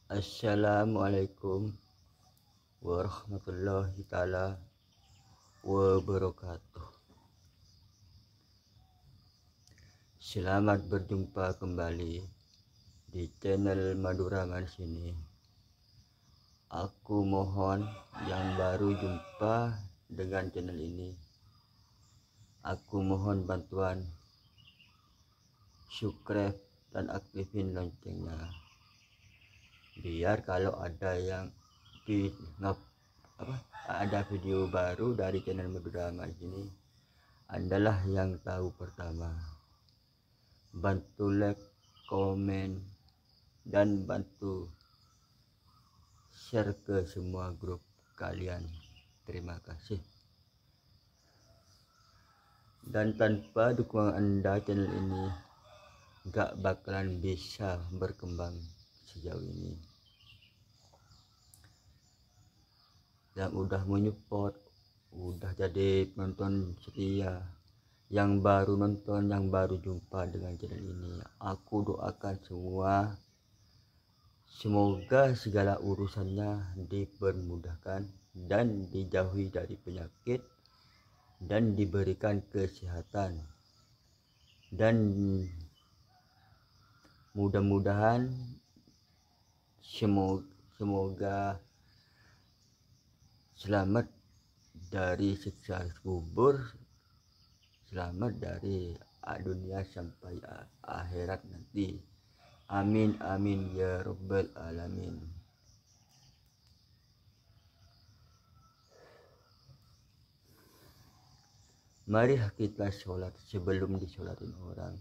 Assalamualaikum warahmatullahi taala wabarakatuh. Selamat berjumpa kembali di channel Madura Manis ini. Aku mohon yang baru jumpa dengan channel ini, aku mohon bantuan subscribe dan aktifin loncengnya, biar kalau ada yang ada video baru dari channel Madura Manis ini, Andalah yang tahu pertama. Bantu like, komen, dan bantu share ke semua grup kalian. Terima kasih. Dan tanpa dukungan Anda, channel ini gak bakalan bisa berkembang sejauh ini. Yang udah menyupport, udah jadi penonton setia, yang baru nonton, yang baru jumpa dengan channel ini, aku doakan semua semoga segala urusannya dipermudahkan dan dijauhi dari penyakit dan diberikan kesehatan, dan mudah-mudahan semoga selamat dari siksa kubur, selamat dari dunia sampai akhirat nanti. Amin amin ya rabbal alamin. Marilah kita sholat sebelum disolatin orang.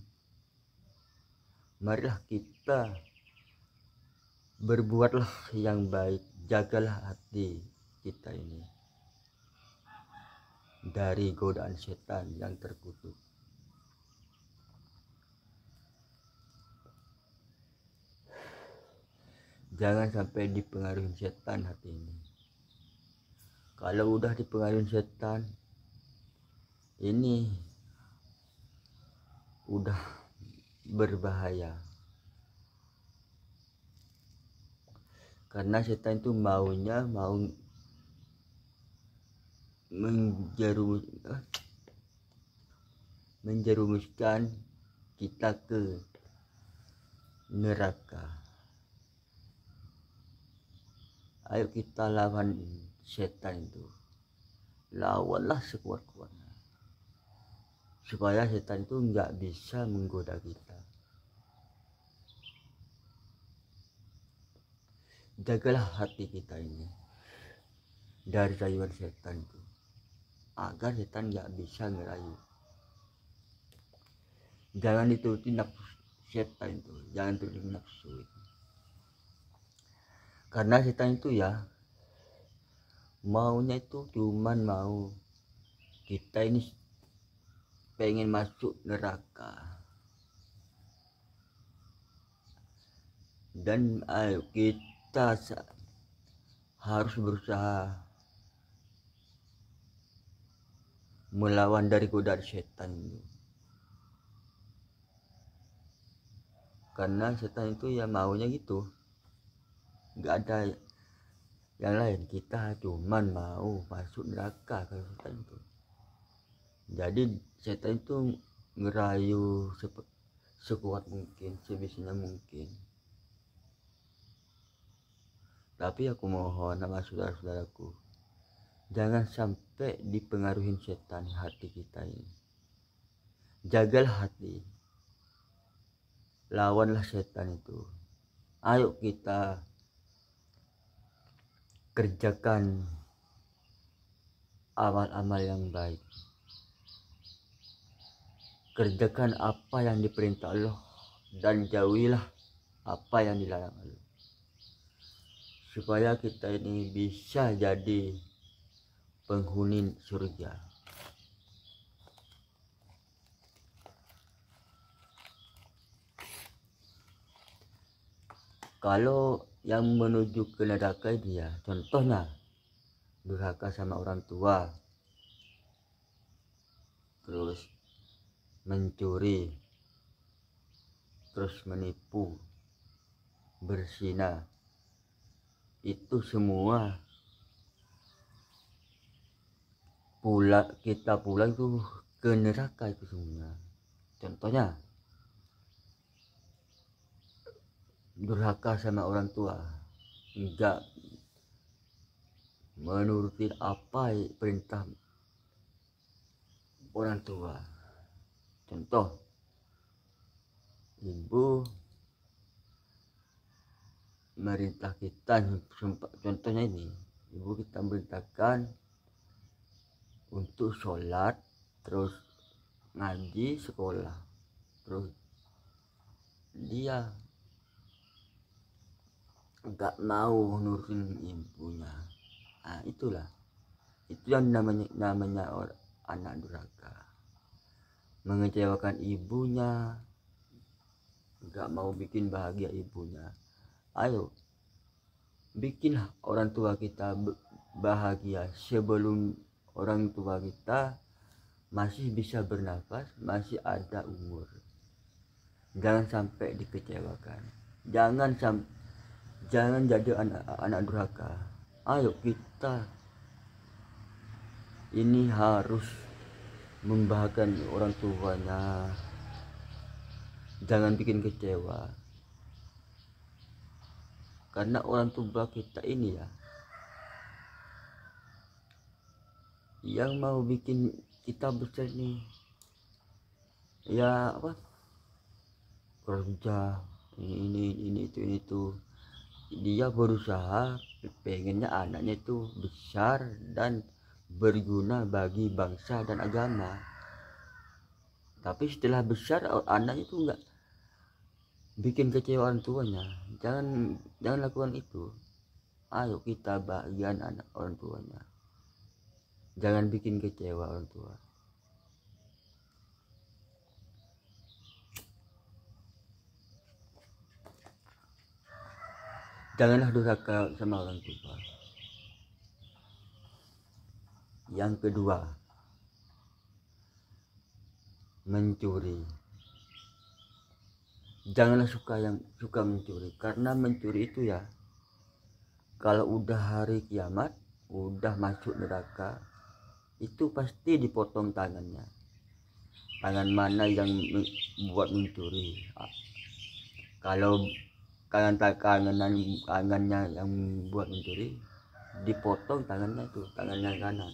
Marilah kita berbuatlah yang baik, jagalah hati kita ini dari godaan setan yang terkutuk. Jangan sampai dipengaruhi setan hati ini. Kalau udah dipengaruhi setan, ini udah berbahaya. Karena setan itu mau menjerumuskan kita ke neraka. Ayo kita lawan setan itu, lawanlah sekuat-kuatnya supaya setan itu nggak bisa menggoda kita. Jagalah hati kita ini dari rayuan setan itu, agar setan nggak bisa ngerayu. Jangan dituruti nafsu setan itu, jangan turuti nafsu itu. Karena setan itu ya maunya itu cuman mau kita ini pengen masuk neraka. Dan ayo kita harus berusaha melawan dari godaan setan itu. Karena setan itu ya maunya gitu, nggak ada yang lain. Kita cuman mau masuk neraka kalau setan itu. Jadi setan itu ngerayu sekuat mungkin, sebisanya mungkin. Tapi aku mohon sama saudara-saudaraku, jangan sampai dipengaruhi setan hati kita ini. Jagalah hati, lawanlah setan itu. Ayo kita kerjakan amal-amal yang baik, kerjakan apa yang diperintah Allah dan jauhilah apa yang dilarang Allah, supaya kita ini bisa jadi penghuni surga. Kalau yang menuju ke neraka dia, contohnya durhaka sama orang tua, terus mencuri, terus menipu, bersinar. Itu semua kita pulang tuh ke neraka itu semua. Contohnya durhaka sama orang tua, enggak menuruti apa perintah orang tua. Contoh, ibu merintah kita, contohnya ini, ibu kita merintahkan untuk sholat, terus ngaji, sekolah, terus dia nggak mau nurutin ibunya. Nah, itulah, itu yang namanya anak durhaka, mengecewakan ibunya, nggak mau bikin bahagia ibunya. Ayo bikinlah orang tua kita bahagia sebelum orang tua kita masih bisa bernafas, masih ada umur. Jangan sampai dikecewakan, jangan jadi anak durhaka. Ayo kita ini harus membahagiakan orang tuanya, jangan bikin kecewa, karena orang tua kita ini ya yang mau bikin kita besar nih, ya apa, kerja ini itu. Dia berusaha pengennya anaknya itu besar dan berguna bagi bangsa dan agama. Tapi setelah besar anaknya itu enggak bikin kecewa orang tuanya. Jangan lakukan itu. Ayo kita bahagian anak orang tuanya, jangan bikin kecewa orang tua. Janganlah durhaka sama orang tua. Yang kedua, mencuri. Janganlah suka mencuri, karena mencuri itu ya, kalau udah hari kiamat, udah masuk neraka, itu pasti dipotong tangannya. Tangan mana yang buat mencuri? Kalau tangannya yang buat mencuri, dipotong tangannya tuh, tangannya kanan.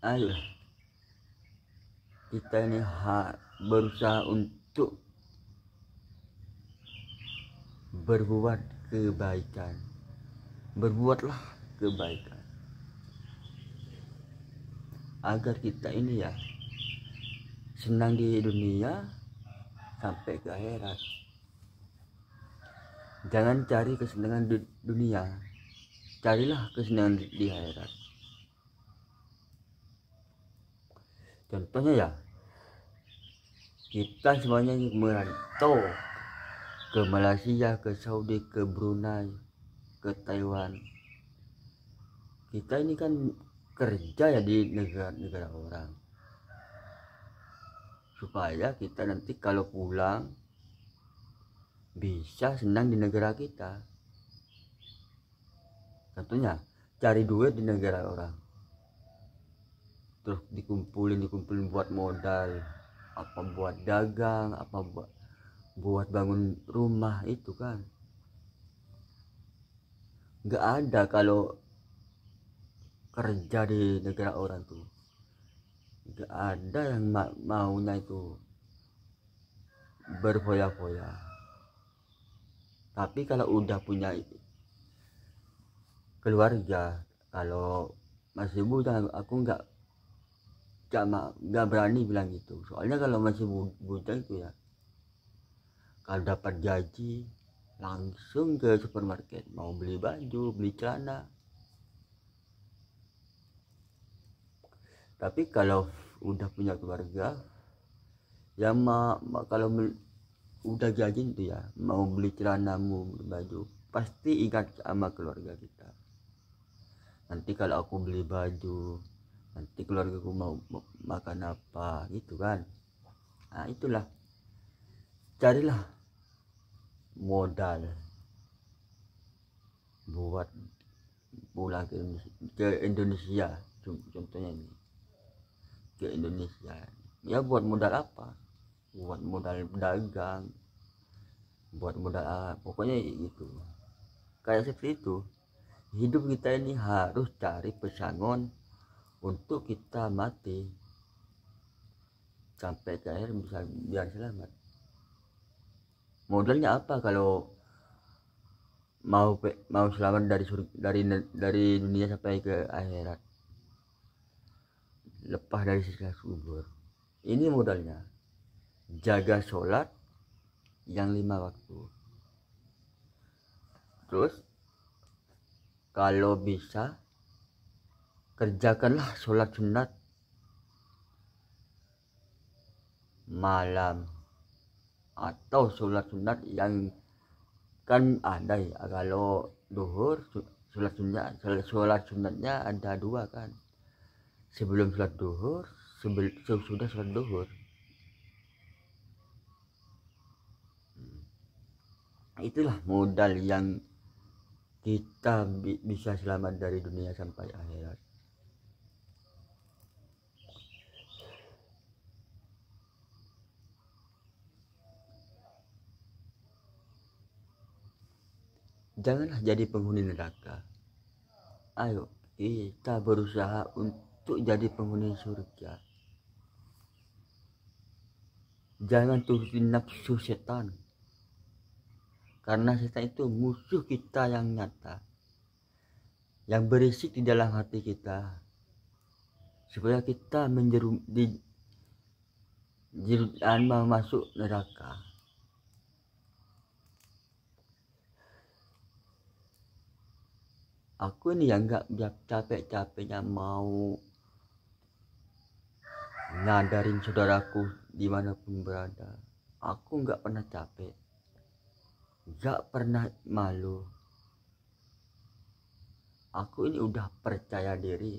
Ayo kita ini berusaha untuk berbuat kebaikan. Berbuatlah kebaikan agar kita ini ya senang di dunia sampai ke akhirat. Jangan cari kesenangan di dunia, carilah kesenangan di akhirat. Contohnya ya, kita semuanya merantau ke Malaysia, ke Saudi, ke Brunei, ke Taiwan. Kita ini kan kerja ya di negara orang, supaya kita nanti kalau pulang bisa senang di negara kita. Contohnya cari duit di negara orang, terus dikumpulin buat modal, apa buat dagang, apa buat bangun rumah. Itu kan nggak ada kalau kerja di negara orang tuh, nggak ada yang maunya itu berfoya-foya. Tapi kalau udah punya keluarga, kalau masih muda, aku nggak berani bilang gitu. Soalnya kalau masih muda itu ya, kalau dapat gaji langsung ke supermarket, mau beli baju, beli celana. Tapi kalau udah punya keluarga ya, kalau udah gaji itu ya, mau beli celana, mau beli baju, pasti ingat sama keluarga kita. Nanti kalau aku beli baju, nanti keluargaku mau makan apa gitu kan. Nah itulah, carilah modal buat pulang ke Indonesia. Contohnya ini ke Indonesia ya, buat modal apa, buat modal dagang, buat modal pokoknya itu kayak seperti itu. Hidup kita ini harus cari pesangon untuk kita mati sampai ke akhir bisa biar selamat. Modalnya apa kalau mau selamat dari dunia sampai ke akhirat, lepas dari siksa kubur? Ini modalnya jaga sholat yang 5 waktu, terus kalau bisa kerjakanlah sholat sunat malam atau sholat sunat yang kan ada ya. Kalau duhur sholat sunatnya ada 2 kan, sebelum sholat duhur, sesudah sholat duhur. Itulah modal yang kita bisa selamat dari dunia sampai akhirat. Janganlah jadi penghuni neraka. Ayo kita berusaha untuk jadi penghuni surga. Jangan turutin nafsu setan, karena setan itu musuh kita yang nyata, yang berisik di dalam hati kita, supaya kita masuk neraka. Aku ini yang nggak capek-capeknya mau ngadarin saudaraku dimanapun berada. Aku nggak pernah capek, nggak pernah malu. Aku ini udah percaya diri.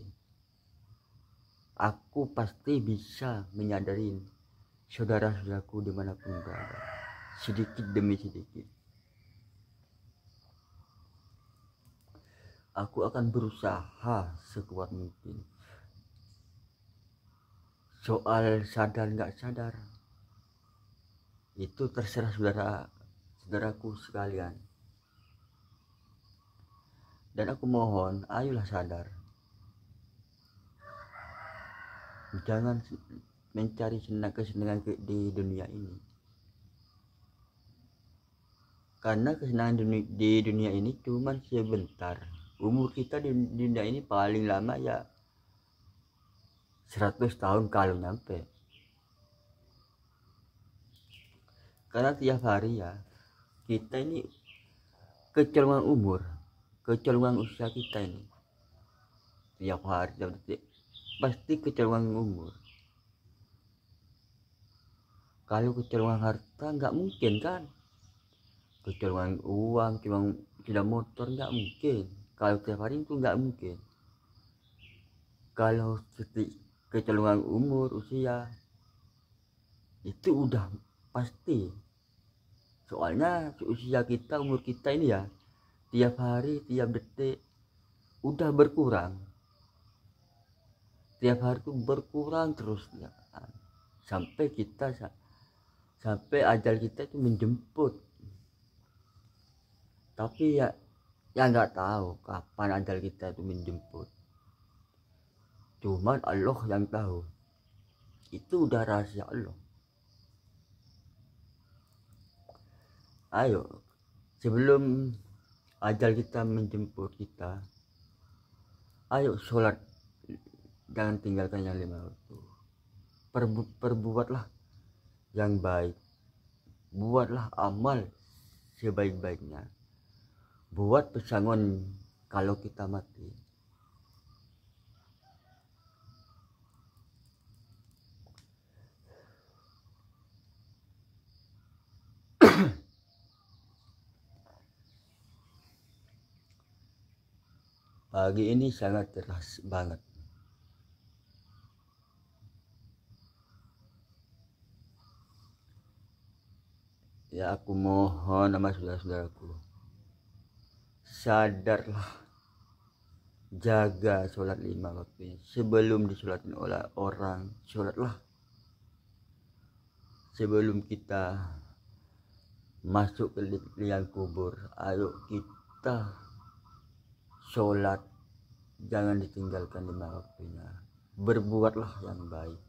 Aku pasti bisa menyadarin saudara-saudaraku dimanapun berada, sedikit demi sedikit. Aku akan berusaha sekuat mungkin. Soal sadar nggak sadar, itu terserah saudaraku sekalian. Dan aku mohon, ayolah sadar. Jangan mencari kesenangan di dunia ini. Karena kesenangan di dunia ini cuma sebentar. Umur kita di dunia ini paling lama ya 100 tahun kalau nyampe. Karena tiap hari ya kita ini kecolongan umur, kecolongan usia kita ini. Tiap hari tiap detik pasti kecolongan umur. Kalau kecolongan harta nggak mungkin kan, kecolongan uang, tidak motor nggak mungkin. Kalau tiap hari itu nggak mungkin. Kalau kecolongan umur usia itu udah pasti. Soalnya usia kita, umur kita ini ya tiap hari tiap detik udah berkurang. Tiap hari itu berkurang terus ya, sampai ajal kita itu menjemput. Tapi ya nggak tahu kapan ajal kita itu menjemput. Cuman Allah yang tahu. Itu udah rahasia Allah. Ayo, sebelum ajal kita menjemput kita, ayo sholat, jangan tinggalkan yang 5 waktu. Perbuatlah yang baik, buatlah amal sebaik-baiknya, buat pesangon kalau kita mati. Pagi ini sangat keras banget. Ya aku mohon sama saudara-saudaraku, sadarlah, jaga sholat 5 waktunya. Sebelum disolatin oleh orang, sholatlah. Sebelum kita masuk ke liang kubur, ayo kita sholat, jangan ditinggalkan 5 waktunya. Berbuatlah yang baik.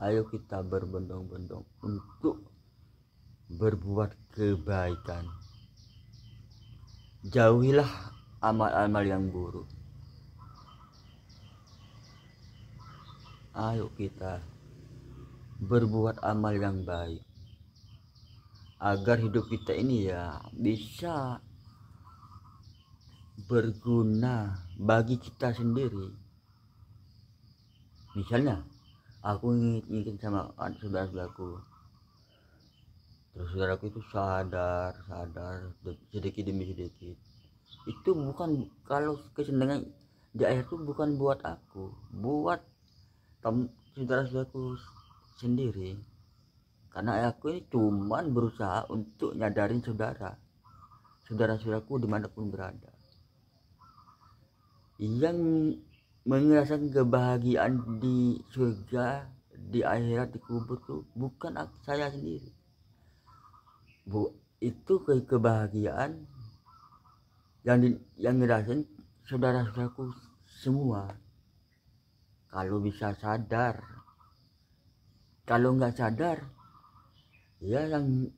Ayo kita berbondong-bondong untuk berbuat kebaikan. Jauhilah amal-amal yang buruk. Ayo kita berbuat amal yang baik, agar hidup kita ini ya bisa berguna bagi kita sendiri. Misalnya aku ingin sama saudara-saudaraku, terus saudaraku itu sadar sedikit demi sedikit. Itu bukan, kalau kesenangan di akhir itu bukan buat aku, buat saudara-saudaraku sendiri. Karena aku ini cuman berusaha untuk nyadarin saudara-saudaraku dimanapun berada, yang merasakan kebahagiaan di surga, di akhirat, di kubur tuh bukan saya sendiri. Itu kebahagiaan yang ngerasain saudara-saudaraku semua. Kalau bisa sadar, kalau nggak sadar ya yang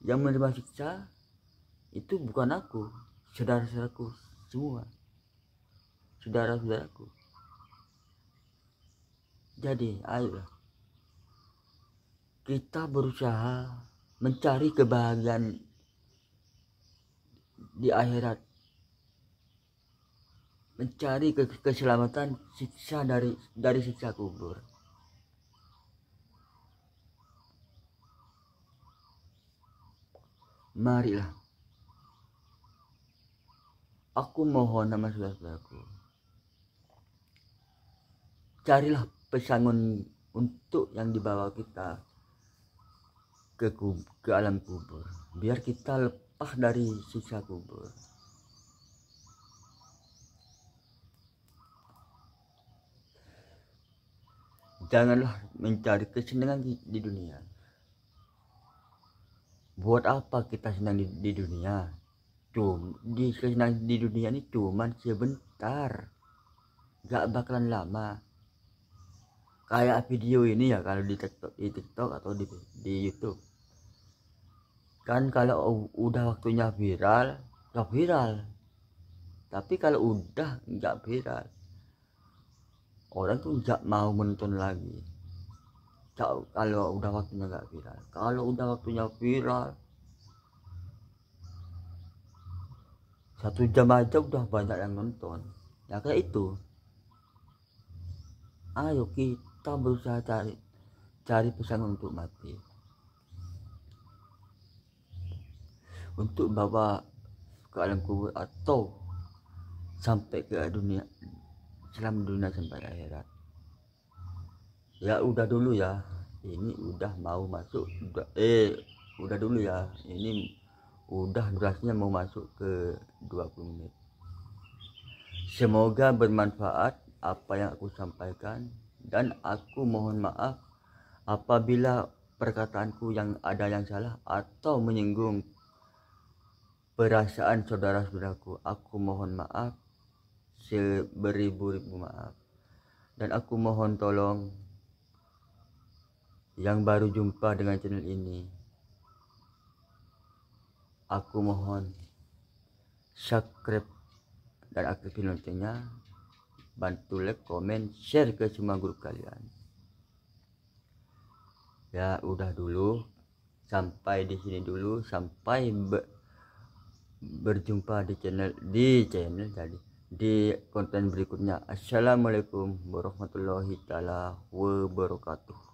menerima siksa itu bukan aku, saudara-saudaraku semua, saudara-saudaraku. Jadi ayolah kita berusaha mencari kebahagiaan di akhirat, mencari keselamatan siksa dari siksa kubur. Marilah, aku mohon sama saudara-saudaraku, carilah pesangon untuk yang dibawa kita ke alam kubur, biar kita lepas dari siksa kubur. Janganlah mencari kesenangan di dunia. Buat apa kita senang di dunia? Kesenangan di dunia ini cuman sebentar, gak bakalan lama. Kayak video ini ya, kalau di TikTok atau di YouTube kan, kalau udah waktunya viral ya viral, tapi kalau udah nggak viral, orang tuh nggak mau menonton lagi. Kalau udah waktunya nggak viral, kalau udah waktunya viral 1 jam aja udah banyak yang nonton. Ya kayak itu. Ayo kita berusaha cari pesan untuk mati, untuk bawa ke alam kubur atau sampai ke dunia, selama dunia sampai akhirat. Ya udah dulu ya, ini udah mau masuk, udah dulu ya, ini udah durasinya mau masuk ke 20 menit. Semoga bermanfaat apa yang aku sampaikan, dan aku mohon maaf apabila perkataanku yang ada yang salah atau menyinggung perasaan saudara-saudaraku. Aku mohon maaf seberibu-ribu maaf, dan aku mohon tolong yang baru jumpa dengan channel ini, aku mohon subscribe dan aktifin loncengnya, bantu like, komen, share ke semua grup kalian. Ya udah dulu, sampai di sini dulu, sampai berjumpa di channel jadi di konten berikutnya. Assalamualaikum warahmatullahi taala wabarakatuh.